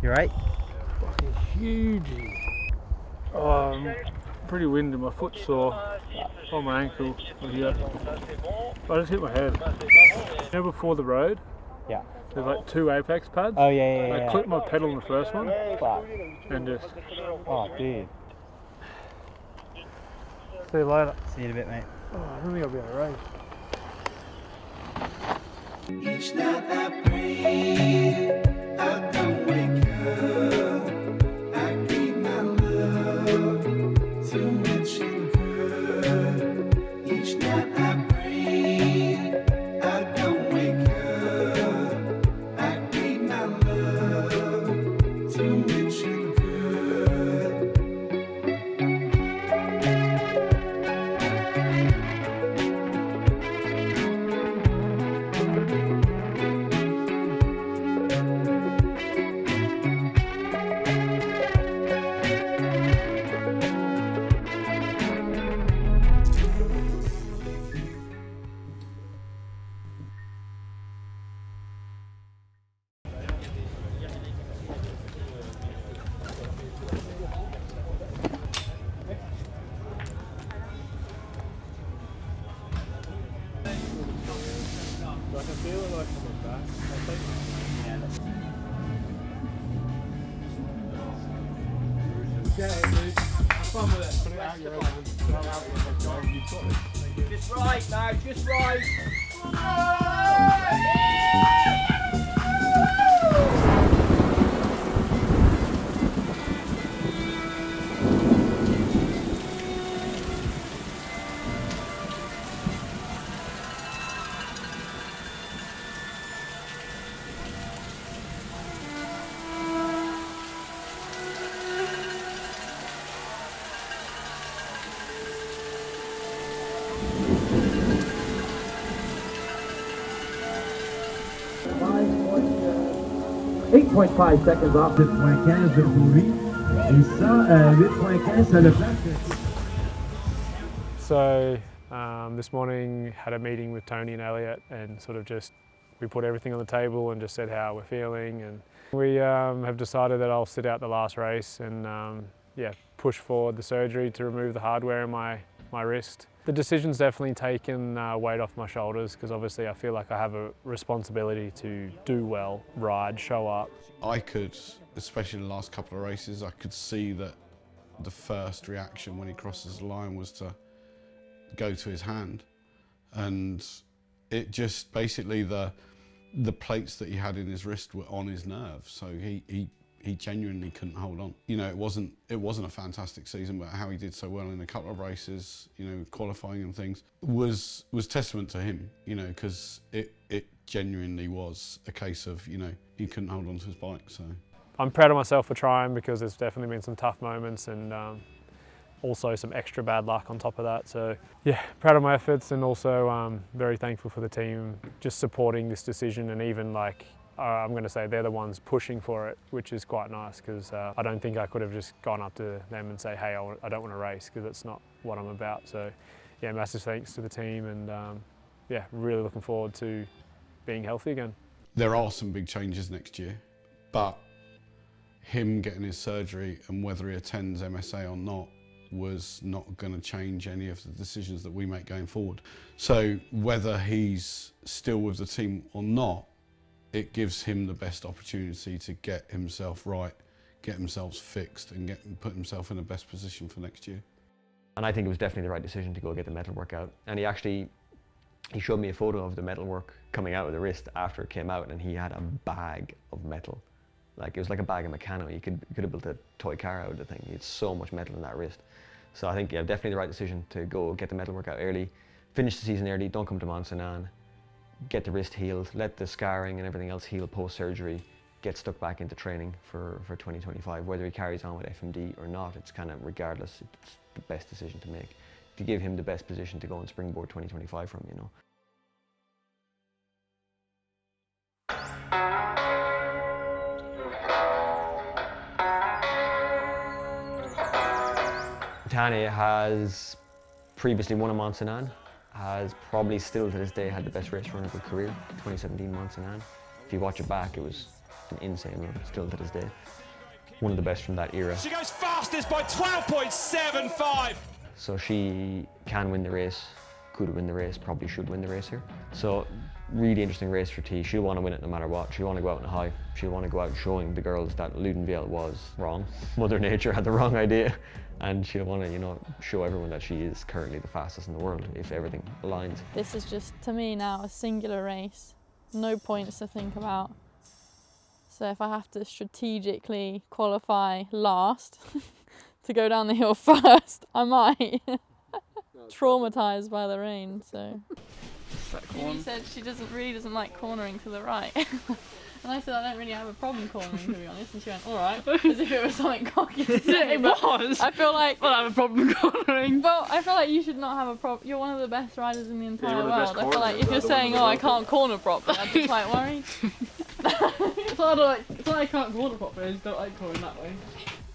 You right? Fucking huge. Oh, I'm pretty winded. My foot's sore on my ankle. Here. I just hit my head. You know, before the road, Yeah. there's like 2 apex pads. Oh yeah. I clipped my pedal in the first one. Fuck. And just. Oh, dude. See you later. See you in a bit, mate. Oh, I don't think I'll be able to race. Each night I breathe, I don't wake up. I give my love to which you could. Each night I breathe, I don't wake up. I give my love to which you could. I can feel it like coming back. Yeah, dude. Have fun with it. Put it out your own hands. Just right now, just right. .5 seconds off. 8.15 de Phoebe. Et ça, 8.15, ça le place. So this morning had a meeting with Tahnée and Elliot and sort of just, we put everything on the table and just said how we're feeling, and we have decided that I'll sit out the last race and yeah, push forward the surgery to remove the hardware in my wrist. The decision's definitely taken weight off my shoulders, because obviously I feel like I have a responsibility to do well, ride, show up. I could, especially in the last couple of races, I could see that the first reaction when he crosses the line was to go to his hand, and it just basically the plates that he had in his wrist were on his nerve, so he genuinely couldn't hold on. You know, it wasn't a fantastic season, but how he did so well in a couple of races, you know, qualifying and things, was testament to him, you know, because it genuinely was a case of, you know, he couldn't hold on to his bike. So I'm proud of myself for trying, because there's definitely been some tough moments and also some extra bad luck on top of that. So yeah, proud of my efforts, and also very thankful for the team just supporting this decision, and even like, I'm going to say they're the ones pushing for it, which is quite nice, because I don't think I could have just gone up to them and say, hey, I don't want to race, because that's not what I'm about. So yeah, massive thanks to the team, and yeah, really looking forward to being healthy again. there are some big changes next year, but him getting his surgery and whether he attends MSA or not was not going to change any of the decisions that we make going forward. So whether he's still with the team or not, it gives him the best opportunity to get himself right, get himself fixed, and put himself in the best position for next year. And I think it was definitely the right decision to go get the metal work out. And he showed me a photo of the metal work coming out of the wrist after it came out, and he had a bag of metal. Like, it was like a bag of Meccano. You could have built a toy car out of the thing. He had so much metal in that wrist. So I think, yeah, definitely the right decision to go get the metal work out early, finish the season early, don't come to Mont Sainte Anne, get the wrist healed, let the scarring and everything else heal post-surgery, get stuck back into training for 2025. Whether he carries on with FMD or not, it's kind of regardless, it's the best decision to make, to give him the best position to go and springboard 2025 from, you know. Tahnée has previously won a Mont Sainte Anne, has probably still to this day had the best race run of her career, 2017 Mont Sainte Anne. If you watch it back, it was an insane run, still to this day. One of the best from that era. She goes fastest by 12.75. So she can win the race, could win the race, probably should win the race here. So really interesting race for T. She'll want to win it no matter what. She'll want to go out on a high. She'll want to go out showing the girls that Ludenviel was wrong. Mother Nature had the wrong idea. And she'll want to, you know, show everyone that she is currently the fastest in the world if everything aligns. This is just, to me now, a singular race. No points to think about. So if I have to strategically qualify last to go down the hill first, I might. Traumatised by the rain, so. Phoebe said she really doesn't like cornering to the right. And I said I don't really have a problem cornering, to be honest. And she went, all right, as if it was something cocky to say. It was. I feel like... Well, I have a problem cornering. Well, I feel like you should not have a problem. You're one of the best riders in the entire world. I feel like if you're saying, oh, I can't corner properly, I'd be quite worried. It's not like I can't corner properly, I just don't like cornering that way.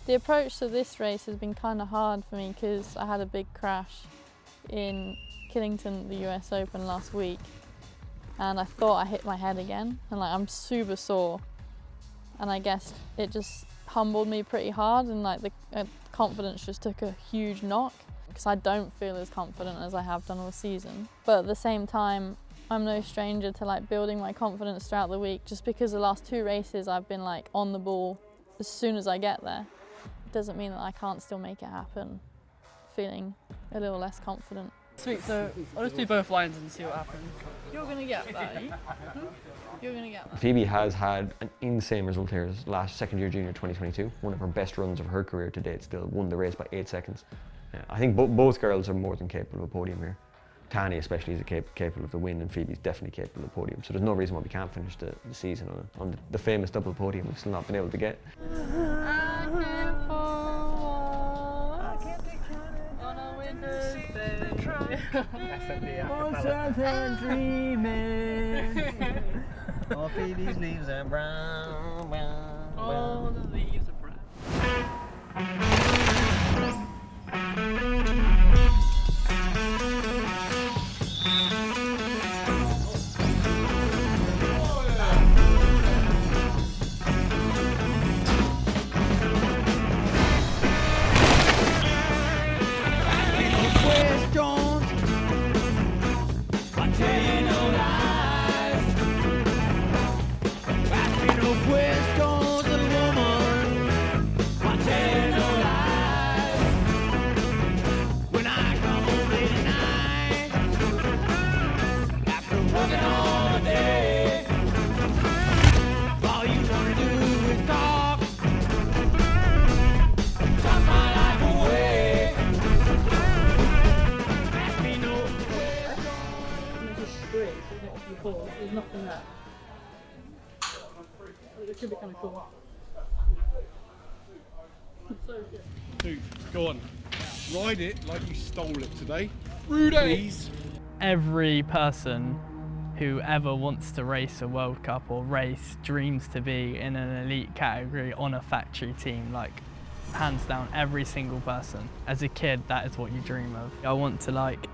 The approach to this race has been kind of hard for me because I had a big crash in Killington at the US Open last week. And I thought I hit my head again, and like I'm super sore. And I guess it just humbled me pretty hard, and like the confidence just took a huge knock because I don't feel as confident as I have done all season. But at the same time, I'm no stranger to like building my confidence throughout the week. Just because the last 2 races I've been like on the ball as soon as I get there, it doesn't mean that I can't still make it happen. Feeling a little less confident. Sweet, so I'll just do both lines and see what happens. You're gonna get that, are you? You're gonna get that. Phoebe has had an insane result here last second year junior 2022. One of her best runs of her career to date, still won the race by 8 seconds. I think both girls are more than capable of a podium here. Tahnée especially is capable of the win, and Phoebe's definitely capable of the podium. So there's no reason why we can't finish the season on the famous double podium we've still not been able to get. Mont Sainte Anne dreaming. All Phoebe's leaves are brown, brown, brown. All the leaves are There's nothing there. It should be kind of cool. So good. Dude, go on. Ride it like you stole it today. Rudi! Please. Every person who ever wants to race a World Cup or race dreams to be in an elite category on a factory team, like hands down every single person. As a kid, that is what you dream of. I want to like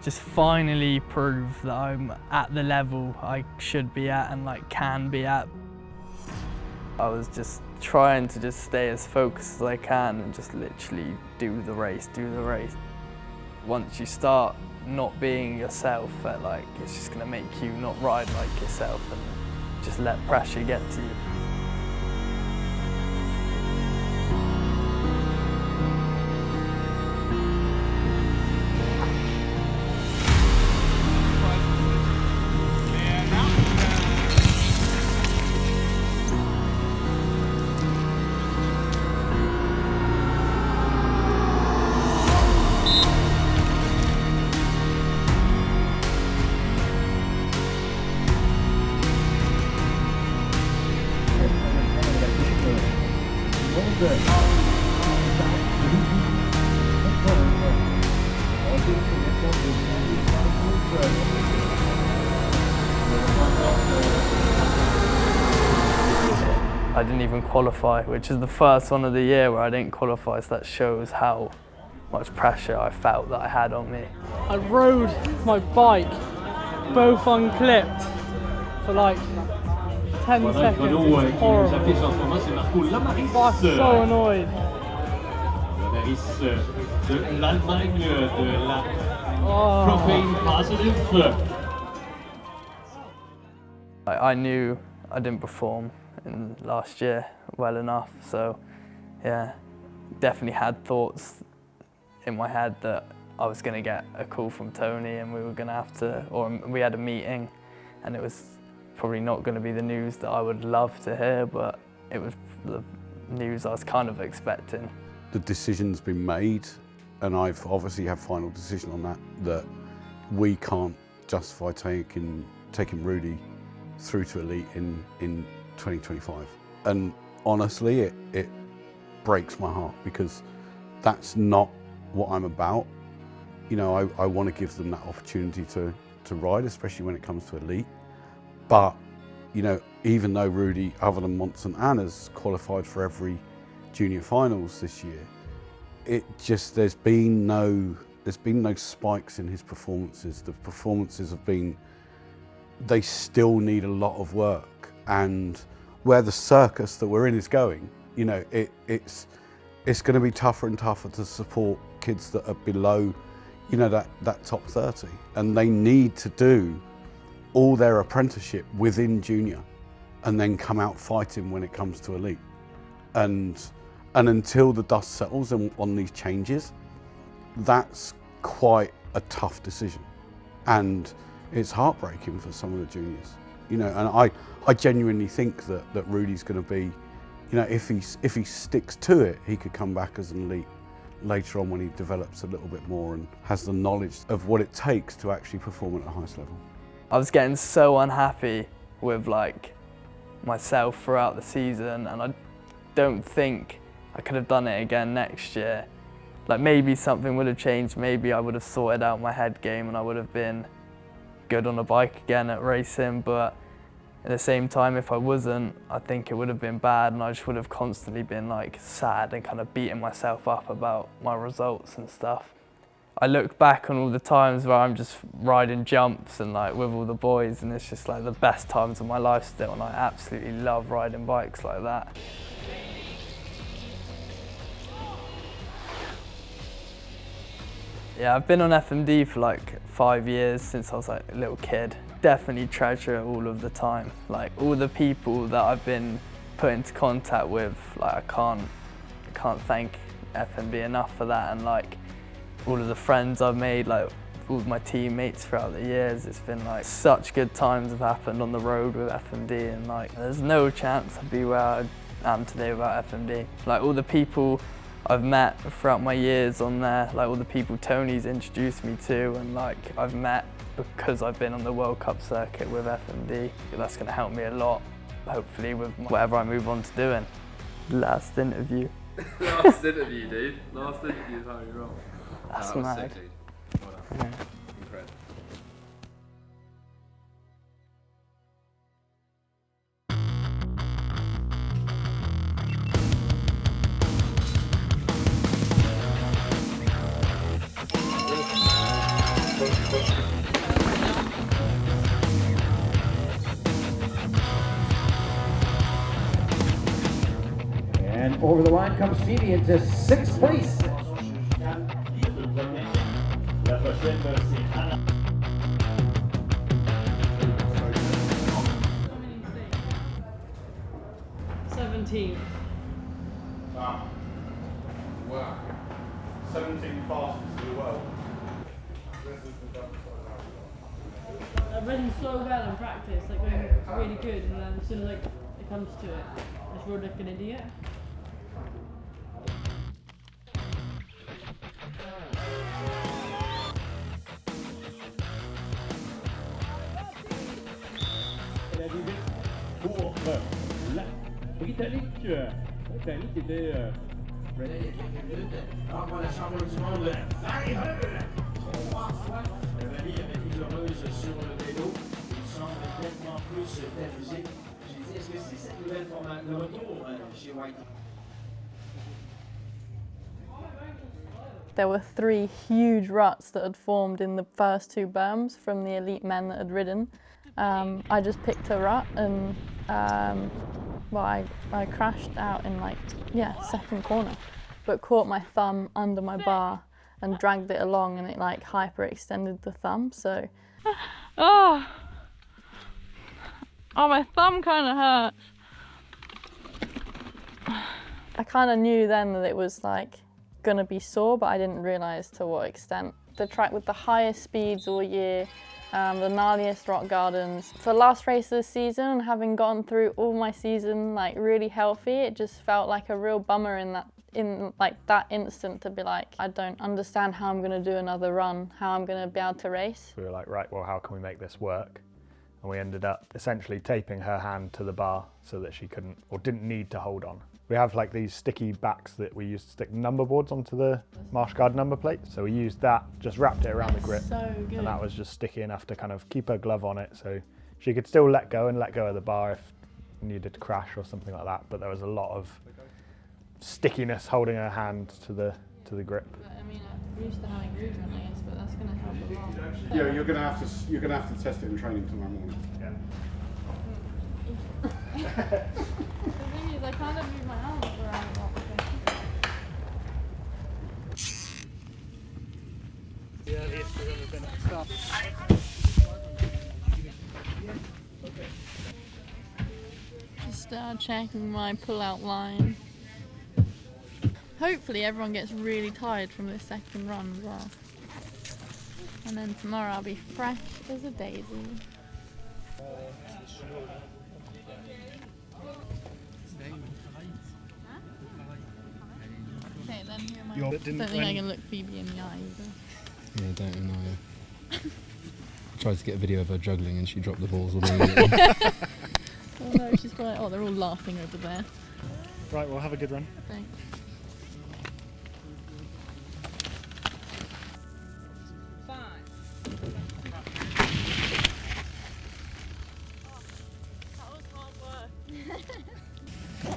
just finally prove that I'm at the level I should be at and like can be at. I was just trying to just stay as focused as I can and just literally do the race. Once you start not being yourself, like it's just gonna make you not ride like yourself and just let pressure get to you. I didn't even qualify, which is the first one of the year where I didn't qualify, so that shows how much pressure I felt that I had on me. I rode my bike both unclipped for like 10 seconds. It's horrible. I'm so annoyed. I knew I didn't perform in last year well enough, so yeah, definitely had thoughts in my head that I was going to get a call from Tony and we were going to have to, or we had a meeting, and it was probably not going to be the news that I would love to hear, but it was the news I was kind of expecting. The decision's been made, and I've obviously had final decision on that we can't justify taking Rudi through to elite in 2025. And honestly, it breaks my heart, because that's not what I'm about. You know, I want to give them that opportunity to ride, especially when it comes to elite. But, you know, even though Rudi, other than Mont Sainte Anne, has qualified for every junior finals this year, there's been no spikes in his performances. The performances have been, they still need a lot of work. And where the circus that we're in is going, you know, it's going to be tougher and tougher to support kids that are below, you know, that top 30. And they need to do all their apprenticeship within junior and then come out fighting when it comes to elite. And until the dust settles on these changes, that's quite a tough decision. And it's heartbreaking for some of the juniors. You know, and I genuinely think that Rudi's going to be, you know, if he sticks to it, he could come back as an elite later on when he develops a little bit more and has the knowledge of what it takes to actually perform at the highest level. I was getting so unhappy with like myself throughout the season, and I don't think I could have done it again next year. Like maybe something would have changed, maybe I would have sorted out my head game and I would have been good on a bike again at racing, but at the same time, if I wasn't, I think it would have been bad, and I just would have constantly been like sad and kind of beating myself up about my results and stuff. I look back on all the times where I'm just riding jumps and like with all the boys, and it's just like the best times of my life still, and I absolutely love riding bikes like that. Yeah, I've been on FMD for like 5 years since I was like a little kid. Definitely treasure it all of the time. Like all the people that I've been put into contact with, like I can't thank FMD enough for that. And like all of the friends I've made, like all of my teammates throughout the years, it's been like such good times have happened on the road with FMD, and like there's no chance I'd be where I am today without FMD. Like all the people I've met throughout my years on there, like all the people Tony's introduced me to, and like I've met because I've been on the World Cup circuit with FMD. That's going to help me a lot, hopefully, with whatever I move on to doing. Last interview. Last interview, dude. Last interview is how you roll. That's that mad. Sick, dude. Well done. Yeah. Incredible. And over the line comes Phoebe into 6th place. La prochaine, c'est Anna. 17th. Wow. 17 fastest in the world. I've ridden so well in practice, like I'm really good, and then as soon as like it comes to it, I just rode like an idiot. L'arrivée pour la Britannique. Britannique était ready. Pour la chambre du monde, Variable. Valérie avait été heureuse sur le vélo. Il semble nettement plus amusé. J'ai dit, est-ce que c'est cette nouvelle format de retour chez White? There were 3 huge ruts that had formed in the first 2 berms from the elite men that had ridden. I just picked a rut and well, I crashed out in like, yeah, second corner, but caught my thumb under my bar and dragged it along, and it like hyperextended the thumb, so. Oh, my thumb kind of hurts. I kind of knew then that it was like gonna be sore, but I didn't realise to what extent. The track with the highest speeds all year, the gnarliest rock gardens. For the last race of the season, having gone through all my season like really healthy, it just felt like a real bummer in that instant to be like, I don't understand how I'm gonna do another run, how I'm gonna be able to race. We were like, right, well, how can we make this work? And we ended up essentially taping her hand to the bar so that she couldn't or didn't need to hold on. We have like these sticky backs that we used to stick number boards onto the marsh guard number plate. So we used that, just wrapped it around the grip. So good. And that was just sticky enough to kind of keep her glove on it so she could still let go of the bar if needed to crash or something like that. But there was a lot of stickiness holding her hand to the grip. I mean, I'm used to having glue on, I guess, but that's going to help a lot. Yeah, you're gonna have to test it in training tomorrow morning. Yeah. The thing is, I kind of move my arms around a lot. The earliest we've ever been at start. Just checking my pull-out line. Hopefully everyone gets really tired from this second run as well. And then tomorrow I'll be fresh as a daisy. Okay, then here am I. Don't think I can look Phoebe in the eye either. Yeah, don't know. I tried to get a video of her juggling and she dropped the balls all over it. Oh no, she's like, oh, they're all laughing over there. Right, well, have a good run. Thanks.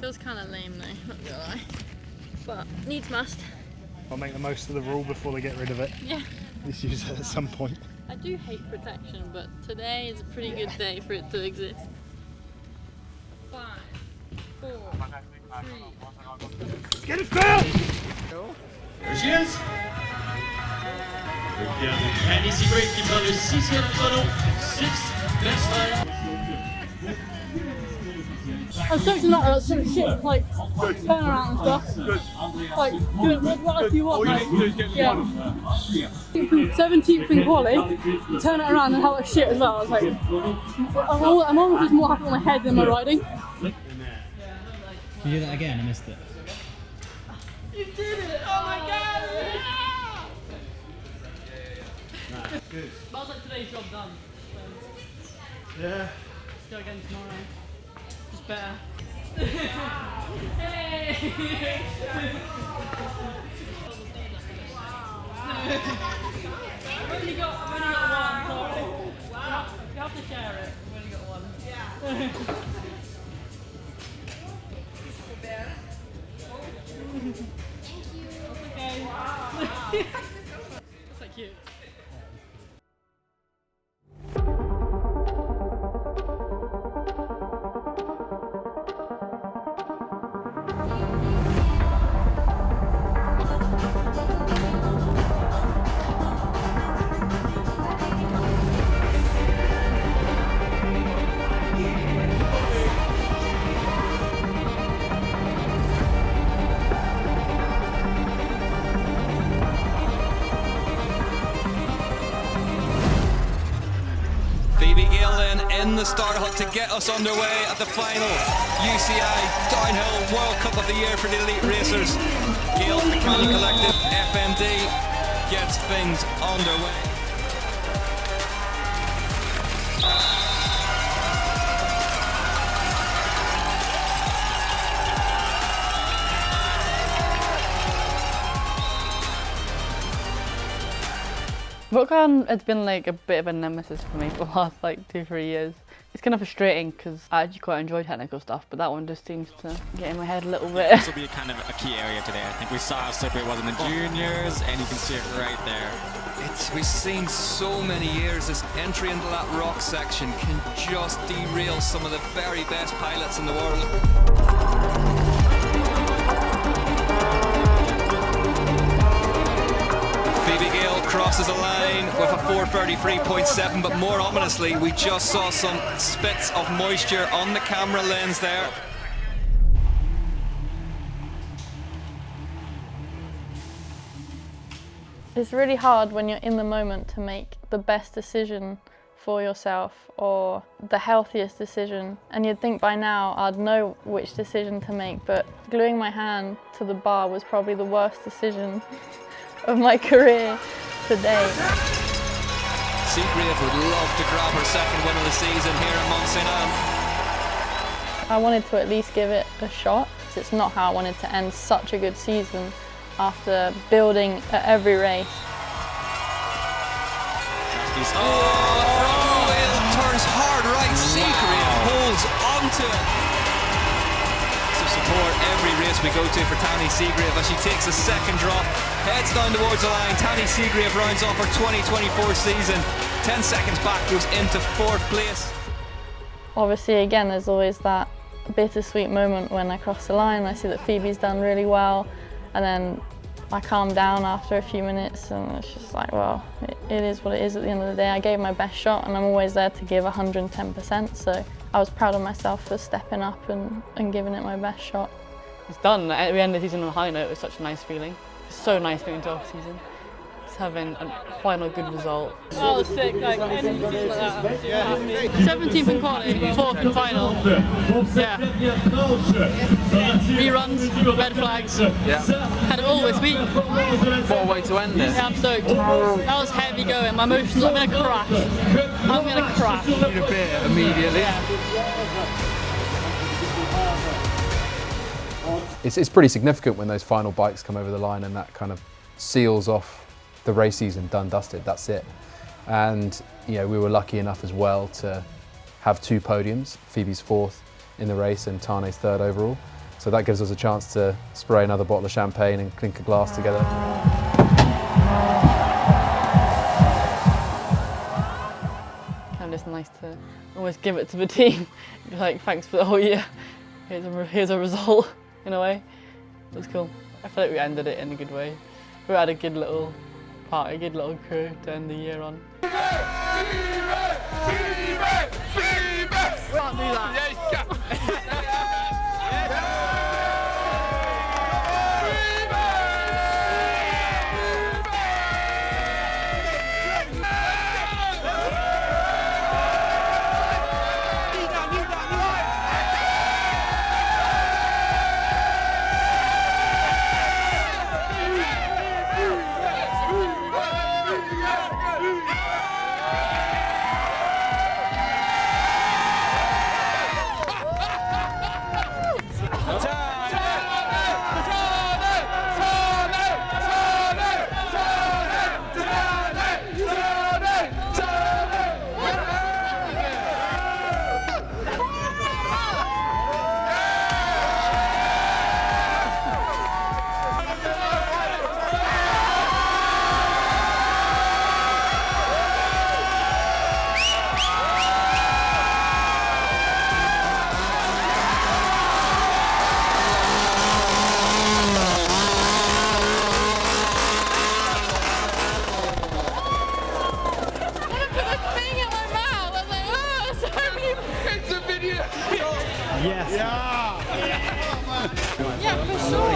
Feels kind of lame though, not gonna lie. But needs must. I'll make the most of the rule before they get rid of it. Yeah. Let's use it at some point. I do hate protection, but today is a pretty good day for it to exist. 5, 4, 3. Get it, Phil! There she is. And ici Grace qui prend le 6e chrono, 6th best time. I'm searching that sort of shit, like turn around and stuff. Like doing what do you want, like yeah. 17th in quali, turn it around and have like shit as well. I was like, I'm almost just more happy with my head than my riding. Can you do that again? I missed it. You did it! Oh my god! Nah, good. But I was like, today's job done. So. Yeah. Let's go again tomorrow. Just better. Hey! I've only got one, so you have to share it. I've only got one. Yeah. That's okay. That's like cute. Phoebe in the start hut to get us underway at the final UCI Downhill World Cup of the Year for the elite racers. Gail McMahon Collective FMD gets things underway. Rock garden has been like a bit of a nemesis for me for the last like 2-3 years. It's kind of frustrating because I actually quite enjoy technical stuff, but that one just seems to get in my head a little bit. This will be kind of a key area today. I think we saw how slippery it was in the juniors, and you can see it right there. We've seen so many years, this entry into that rock section can just derail some of the very best pilots in the world. Phoebe Gale crosses a line with a 4:33.7, but more ominously, we just saw some spits of moisture on the camera lens there. It's really hard when you're in the moment to make the best decision for yourself or the healthiest decision, and you'd think by now I'd know which decision to make, but gluing my hand to the bar was probably the worst decision of my career today. Seagrave would love to grab her second win of the season here at Mont Sainte Anne. I wanted to at least give it a shot. It's not how I wanted to end such a good season after building at every race. Oh, the front wheel turns hard right. Seagrave holds onto it. So support every race we go to for Tahnée Seagrave as she takes a second drop, heads down towards the line. Tahnée Seagrave rounds off her 2024 season. 10 seconds back, goes into 4th place. Obviously, again, there's always that bittersweet moment when I cross the line. I see that Phoebe's done really well, and then I calm down after a few minutes, and it's just like, well, it is what it is at the end of the day. I gave my best shot, and I'm always there to give 110%, so I was proud of myself for stepping up and giving it my best shot. It's done. At the end of the season on a high note, it was such a nice feeling. It's so nice being into off season. Just having a final good result. Oh, sick, like, ending the season like that. Yeah. 17th in quality, 4th in final. Yeah. Reruns, red flags. Yeah. Had it all this week. What a way to end it. Yeah, I'm stoked. That was heavy going. My emotions, I'm gonna crash. I'm gonna crash. You need a bit immediately. Yeah. It's pretty significant when those final bikes come over the line and that kind of seals off the race season, done, dusted, that's it. And you know, we were lucky enough as well to have 2 podiums, Phoebe's 4th in the race and Tahnée's 3rd overall. So that gives us a chance to spray another bottle of champagne and clink a glass together. Kind of just nice to almost give it to the team. Like, thanks for the whole year. Here's a result, in a way. It was cool. I feel like we ended it in a good way. We had a good little party, good little crew to end the year on. We can't do that. Yes. Yeah. Yeah, for sure.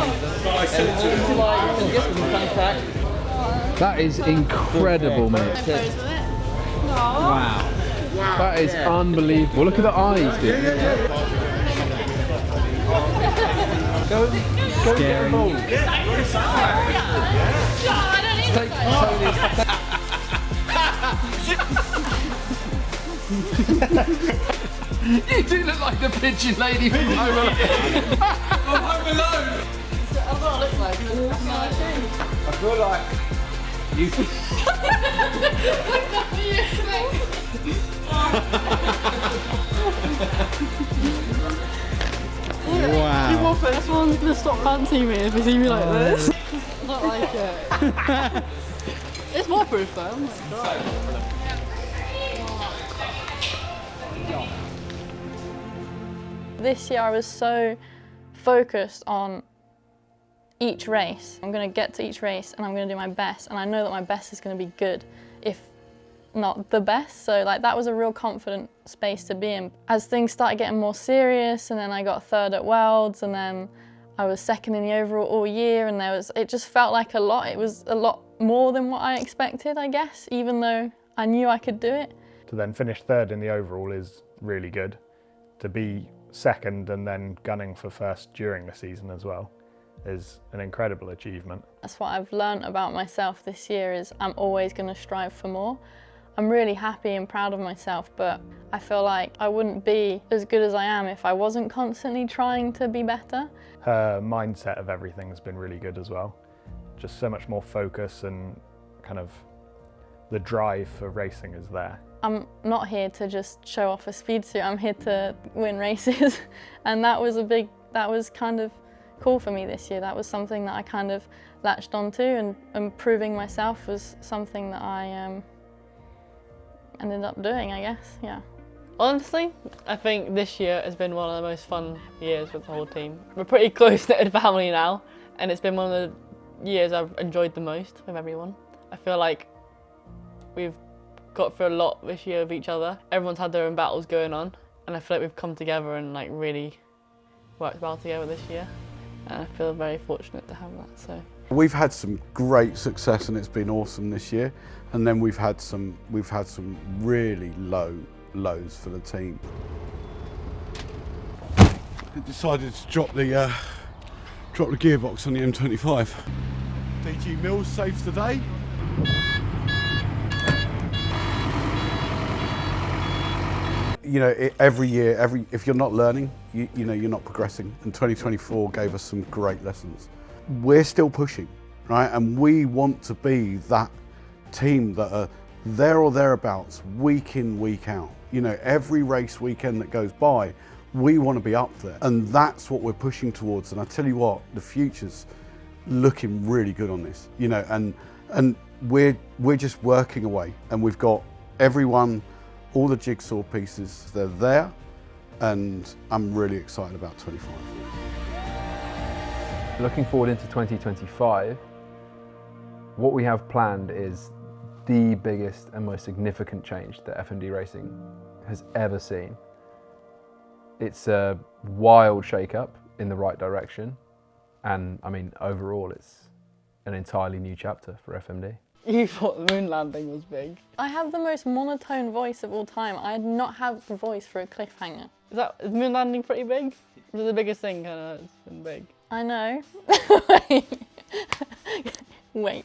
That is incredible, mate. Wow. That is unbelievable. Look at the eyes, dude. Go get involved. Take You do look like the pigeon lady from Home Alone. From Home Alone. That's what I look like. I feel like you. Wow. This one's gonna stop fancying me if they see me like this. Not like it. It's waterproof though. I'm like, dry. This year I was so focused on each race. I'm going to get to each race and I'm going to do my best, and I know that my best is going to be good, if not the best. So like that was a real confident space to be in. As things started getting more serious, and then I got third at Worlds, and then I was second in the overall all year, and it just felt like a lot. It was a lot more than what I expected, I guess, even though I knew I could do it. To then finish third in the overall is really good. To be second and then gunning for first during the season as well is an incredible achievement. That's what I've learned about myself this year, is I'm always going to strive for more. I'm really happy and proud of myself, but I feel like I wouldn't be as good as I am if I wasn't constantly trying to be better. Her mindset of everything has been really good as well. Just so much more focus, and kind of the drive for racing is there. I'm not here to just show off a speed suit, I'm here to win races. And that was kind of cool for me this year. That was something that I kind of latched onto, and proving myself was something that I ended up doing, I guess, yeah. Honestly, I think this year has been one of the most fun years with the whole team. We're a pretty close-knitted family now, and it's been one of the years I've enjoyed the most with everyone. I feel like we've got through a lot this year with each other. Everyone's had their own battles going on, and I feel like we've come together and like really worked well together this year. And I feel very fortunate to have that. So we've had some great success, and it's been awesome this year. And then we've had some really lows for the team. I decided to drop the gearbox on the M25. DG Mills saves the day. You know, every year, if you're not learning, you know, you're not progressing. And 2024 gave us some great lessons. We're still pushing, right? And we want to be that team that are there or thereabouts, week in, week out. You know, every race weekend that goes by, we want to be up there. And that's what we're pushing towards. And I tell you what, the future's looking really good on this, you know, and we're just working away, and we've got everyone, all the jigsaw pieces, they're there, and I'm really excited about 25. Looking forward into 2025, what we have planned is the biggest and most significant change that FMD Racing has ever seen. It's a wild shake-up in the right direction, and I mean, overall it's an entirely new chapter for FMD. You thought the moon landing was big. I have the most monotone voice of all time. I did not have the voice for a cliffhanger. Is the moon landing pretty big? Is it the biggest thing that's been big? I know. Wait.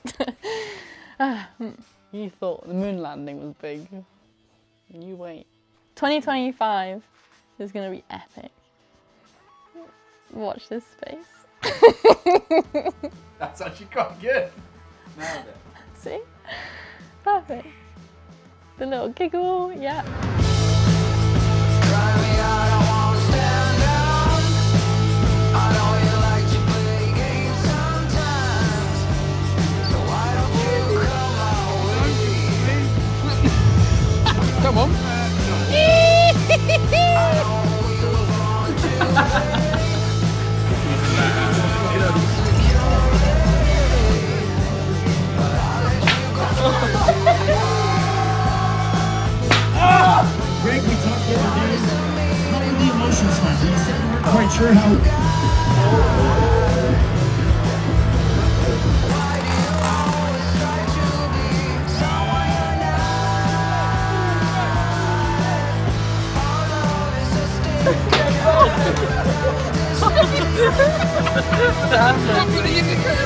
You thought the moon landing was big. You wait. 2025 is going to be epic. Watch this space. That's actually quite good. Nailed it. See? Perfect. The little giggle, yeah. Come on. Greg, we talked the other day. How are the emotions left? You said you weren't quite sure how. I'm gonna give you credit.